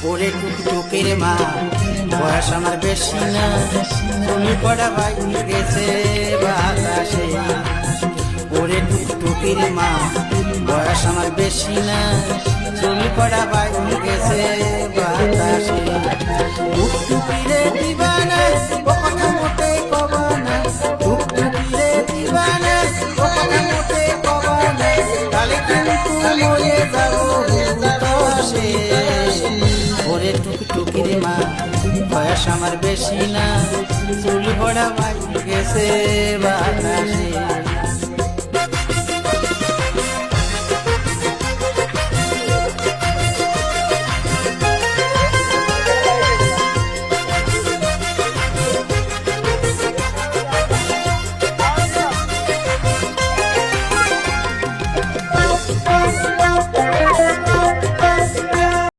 ওরে টুকটুকির মা বয়স আমার বেশি না, তুমি পড়া ভাই গেছে বাতাসে। ওরে টুকটুকির মা বয়স আমার বেশি না, তুমি পড়া ভাই গেছে বাতাসে। টুকটুকিরে দিবানা ও কথা মোটে কবানা, টুকটুকিরে দিবানা ও কথা মোটে কবানা, তাহলে কিন্তু মরে যাবো হুতাশে। ওরে টুকটুকির মা বয়স আমার বেশি না, চুল পড়া ভাই গেছে বাতাসে।